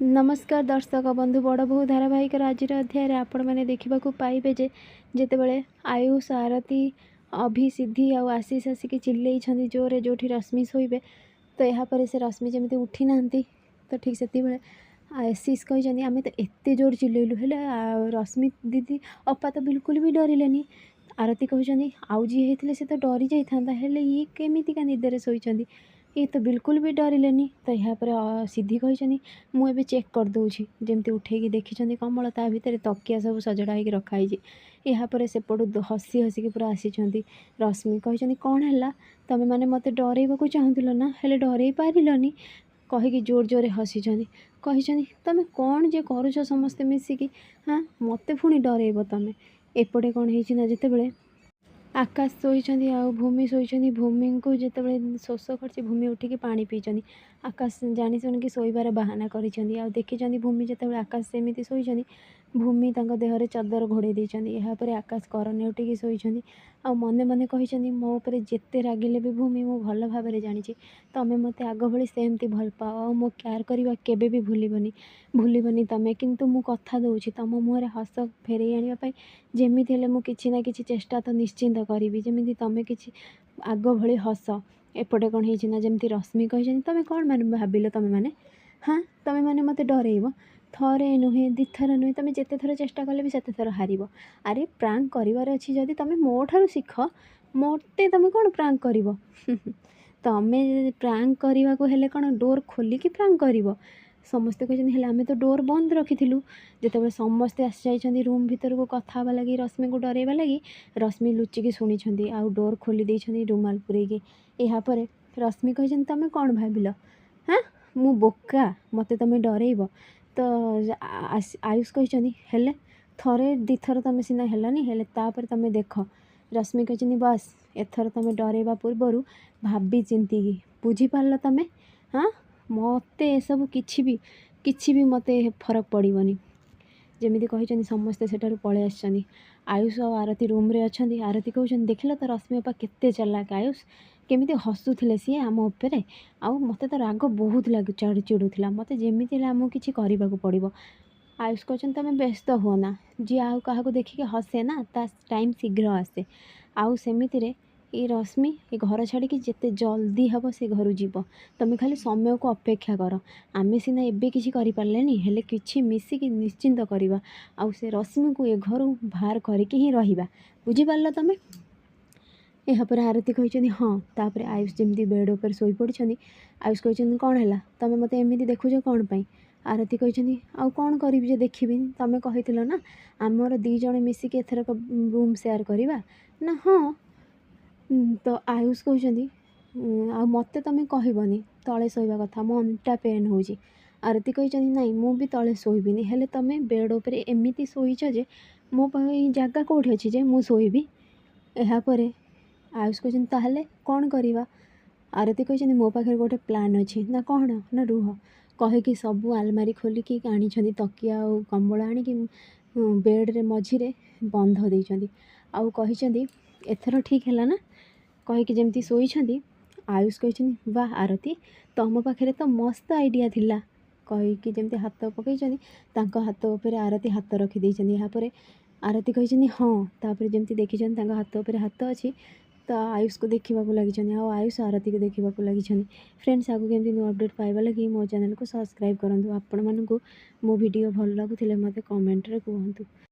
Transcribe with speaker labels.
Speaker 1: नमस्कार दर्शक बंधु बड़ बहु धारावाहिक आज अध्याय आपण मैंने देखा पाइबे जे जितेबाला आयुष आरती अभि सिद्धि आउ आशीष आसिक चिल्लई जोरे जो रश्मि शोबे तो यापर से रश्मि जमी उठी ना तो ठीक से आशीष कही आम तो एत जोर चिल्लैलु हेले रश्मि दीदी अपा तो बिल्कुल भी डरिलेनी। आरती कहते आउ जी होते से तो डरी जाता हेले ये केमितिका निदे शोइछंती ये तो बिल्कुल भी डरिलेनी। तो यापर सिद्धि कही मुझे चेक करदे जमी उठे देखी कमल ता भर तकिया सब सजड़ा हो रखाई। यापर सेपटू हसी हसिक पूरा आसी रश्मि कही कौन है तुम मैंने मत डरइबा चाहूल ना हेले डरई पारिलनी कहीकि जोर जोर हसी कही तुम कौन जे करुच समस्ते मिसिकी हाँ मत पुणी डरइब तुम एपटे कौन है जितेबाला आकाश शोइछंती आ भूमि शोइछंती भूमि को जितेबाला शोष कर भूमि उठिकी पानी पीछंती आकाश जानी शुणिकी शोइबार बाहाना करिछंती आ देखिछंती भूमि जितेबाला आकाश सेमिति शोइछंती भूमि तांको देहरे चदर घोड़े देइछंती। यापर आकाश करने उठिकी शोइछंती आ मने मने कहिछंती मो ऊपर जेते रागिले भी भूमि मु भल भाबरे जानिछि तमे मते आग भली सेमती भल पाओ आ मो केयर करबा केबे भी भूलिबनी तमे किंतु मु कथा दउछि तम मुहरे हस फेरई आनिबा पई जेमिति हेले मु किछि ना किछि चेष्टा तो निश्चिंत करी जमी तुम कि आग भली हस एपटे कौन है जमी रश्मि कही तुम कौन मान भाविल तुम मैंने हाँ तुम मैंने मत डरइब थरे नुहे दिथर नुहे तुम जिते थर चेष्टा कले भी सेते थर हार अरे प्रांक करार अच्छी जदि तुम मो ठारू शिख मते तुम कौन प्रांक कर तुम प्रांक करने को हेले कौन डोर खोलिकी प्रांक कर समस्ते कहते आम तो डोर बंद रखी जिते समस्ते आसी जाइए रूम भीतर को कथा लगी रश्मि को डरइबा लगी रश्मि लुचिकी शुणी आउ डोर खोली देइछंती रुमाल पुरेकी। यापर रश्मि कही तुम कौन भाविल हाँ मु बोका मते तुम डरइब तो आयुष कही हेले थरे दिथर तुम सीना हेलानी हेले तापर तुम देख रश्मि कही बस एथर तुम डरइबा पूर्वर भाभी चिंतिकी बुझीपार तुम हाँ मते सब किछि भी मते फरक पड़ोनी जमी कही समस्ते सेठारू पलि आसछंती आयुष और आरती रूम रे अच्छी आरती कहते देखिल तो रश्मि अपा केते चालाक आयुष केमिति हसुले सी आम उपरे आउ मते तो राग बहुत लग चिड़ुला मत जमी आमको किसी करने को पड़ो। आयुष कहते तुम व्यस्त हुओ ना जी आउ क्या देखिए हसे ना ता टाइम शीघ्र आसे आउ सेमिति ये रश्मि ये घर छाड़ी जिते जल्दी हम से घर जीव तुम खाली समय को अपेक्षा कर आमे सीना एबे किसी करें हेले किसी मिसिकी निश्चिंत करवा आउ से रश्मि को ये घर बाहर करके ही रहा बुझीपार तुम। यापर आरती कही हाँ तापर आयुष जमी बेड उपर शोई पड़ी आयुष कही कौन है तुम मत एमती देखुच कौन पाई आरती कही आउ कौन करी जे देखी तुम कही ना आमर दी जण मिसिकी एथरक रूम सेयार करवा ना हाँ तो आयुष कहते आ मत तुम कहबनी तले शोवा कथा मो अंटा पेन हो आरती कही नाई मु भी तले शोबनी हेले तुम बेड उपर एमती शोच जे मो जगह कौटी अच्छी जे मु शोबी। यापर आयुष कहते ताहले कौन करवा आरती कही मो पाखे गोटे प्लान अच्छी ना कौन ना रुह कहीकि सबू आलमारी खोलिकी आनी तकिया और कंबल आणिकी बेड्रे मझिरे बंध देइछंती आउ कही एथर ठीक है ना कहीकि जमी शोइछंती आयुष कही वाह आरती तुम पाखे तो मस्त आइडिया थिला कहीकि जमी हाथ पकई हाथ उपर आरती हाथ रखी यापर आरती कही हाँ तापर जमी देखी हाथ उपर हाथ अच्छी तो आयुष को देखा लगी आयुष आरती को देखा लगी। फ्रेंड्स आगे केमती न्यू अपडेट पाइबा लगी मो चैनल को सब्सक्राइब करूँ आपण मानू मो वीडियो भल लगुले मत कमेंट रे कहतु।